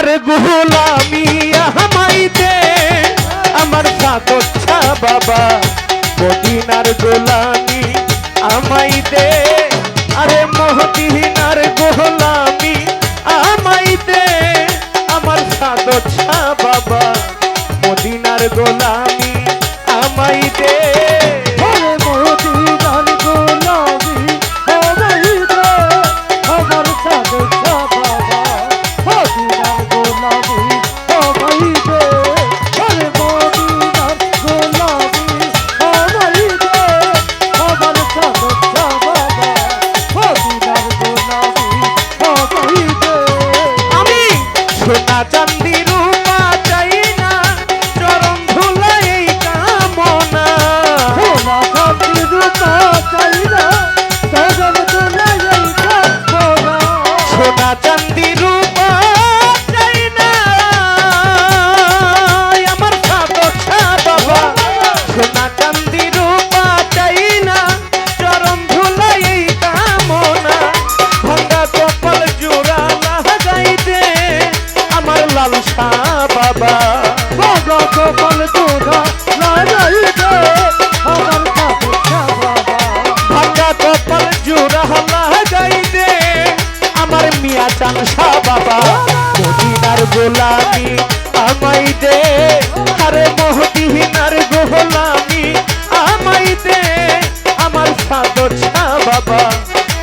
মদিনার গোলামি আমায় দে আমার সাদত শাহ বাবা মদিনার গোলামি আমায় দে আরে মদিনার গোলামি আমায় দে আমার সাদত শাহ বাবা মদিনার গোলামি আমায় দে চাঁদি রূপা চাই না চরণ ধুলাই কামনা সোনা চাঁদি রূপা চাই না চরণ ধুলাই কামনা সোনা চাঁদি রূপা চাই না আমার সাদত শাহ বাবা সোনা চাঁদি রূপা চাই না চরণ ধুলাই কামনা ভাঙ্গা কপাল জোড়া লাগাই দে আমার লাল শাহ বাবা বাবা কপাল জোড়া লাগাই দে আমার সাদত শাহ বাবা ভাঙ্গা কপাল জোড়া লাগাই দে আমার মিয়া চান শাহ বাবা মদিনার গোলামি আমায় দে আরে মদিনার গোলামি আমায় দে আমার সাদত শাহ বাবা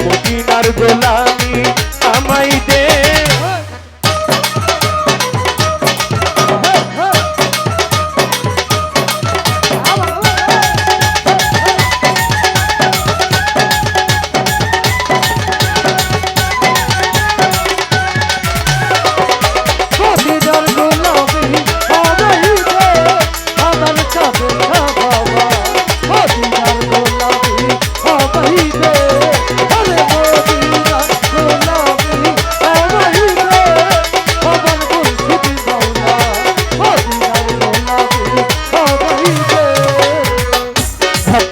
মদিনার গোলামি আমায় দে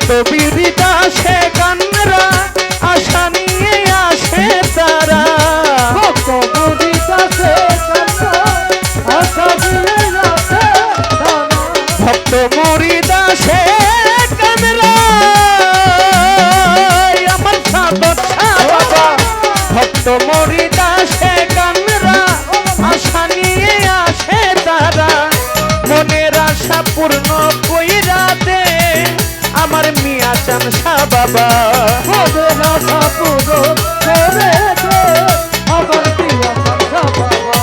কবিতা সে গানরা আশা নিয়ে আসে তারা কবিতা সে আশা নিয়ে আসে ভক্ত মুরিদা সে গানরা আমার সাদত শাহ বাবা ভক্ত মুরিদা সে গানরা আশা নিয়ে আসে তারা মনের আশা পূর্ণ কইরা দে আমার মিয়া চান শাহ বাবা মনের আশা পূরণ করে দে আমার মিয়া চান শাহ বাবা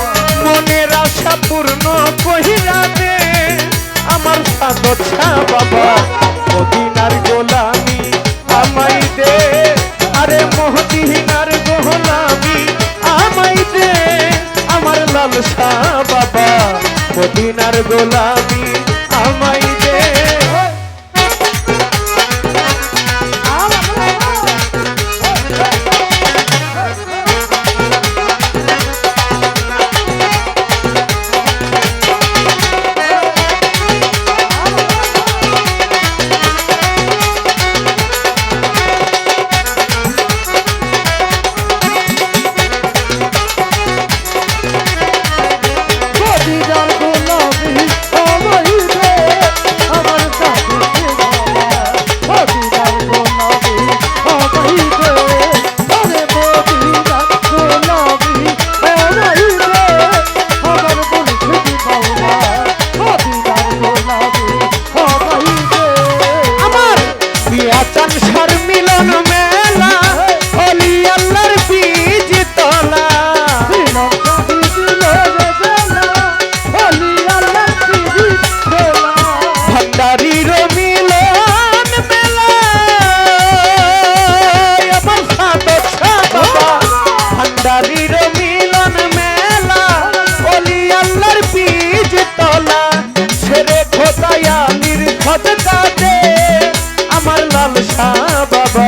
মনের আশা পূর্ণ কইরা দে আমার সাদত শাহ বাবা মদিনার গোলামি আমায় দে আরে মদিনার গোলামি আমায় দে আমার লাল শাহ বাবা মদিনার গোলামি আমায় দে আমার লাল শাহ বাবা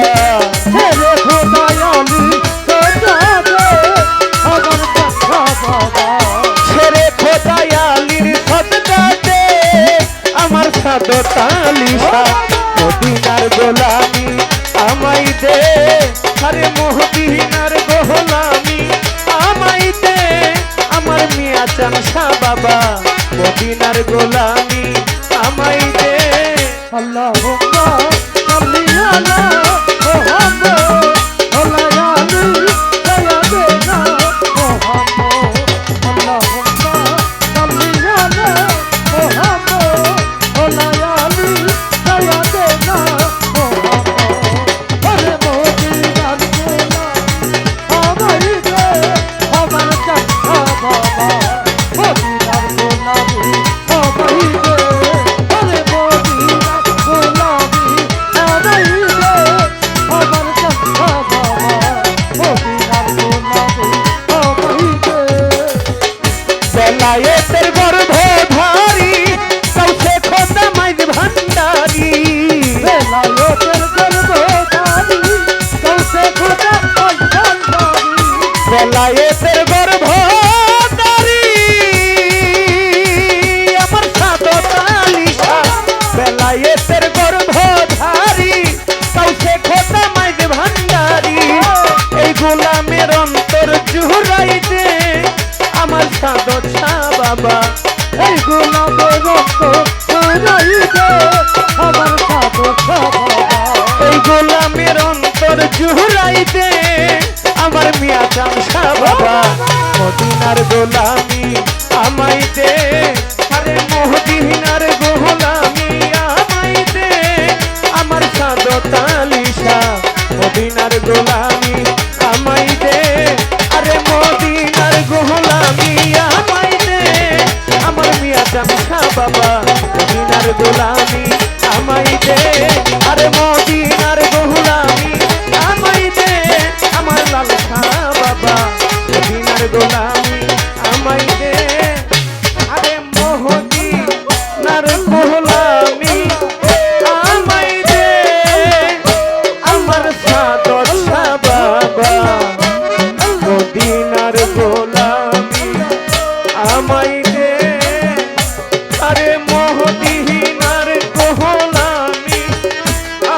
ছেড়ে খোদায়ালির সদকাতে আমার সাদত আলিশা মদিনার গোলামি আমায় দে আরে মদিনার গোলামি আমায় দে আমার মিয়া চান বাবা মদিনার গোলামি আমায় দে আল্লাহুম্মা সাল্লি আলা মুহাম্মদ ওয়া আলি সাইয়্যিদিনা মুহাম্মদ আল্লাহুম্মা সাল্লি আলা মুহাম্মদ ওয়া আলি সাইয়্যিদিনা মুহাম্মদ ওরে মদিনার গোলামি আমায় দে আমার চাচা বাবা মদিনার গোলামি আমায় দে ওরে মদিনার গোলামি আমায় দে আমার চাচা বাবা মদিনার গোলামি আমায় দে বেলায়েতের গর্ভধারী কাউসে খোদা মাইজ ভান্ডারী বেলায়েতের গর্ভধারী কাউসে খোদা মাইজ ভান্ডারী বেলায়েতের গর্ভধারী আমার সাদত আলিশা বেলায়েতের গর্ভধারী কাউসে খোদা মাইজ ভান্ডারী এই গোলামের অন্তর জুড়াইতে আমার সাদত বাবা এই গোলামের রক্ত চুরাই দে আমার সাধু বাবা এই গোলামের অন্তর জুড়াইতে আমার মিয়া চামসা বাবা মদিনার গোলামি আমায় দে আরে মদিনার গোলামি আমায় দে আমার সাদত আলিশা মদিনার গোলামি আমায় দে আরে মদিনার গোলামি আমায় দে আমার মিয়া চামসা বাবা মদিনার গোলামি আমায় দে আরে মদিনার গোলামি আমায় দে আমার লালসা বাবা মদিনার গোলামি আমায় দে আরে মদিনার গোলামি আমায় দে আমার সাদত বাবা মদিনার গোলামি আমায় দে আরে মদিনার গোলামি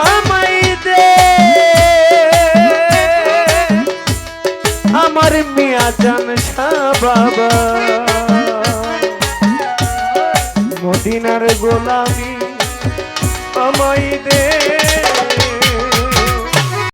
আমায় দে আমার মিয়া জান বাবা মদিনার গোলামি আমায় দে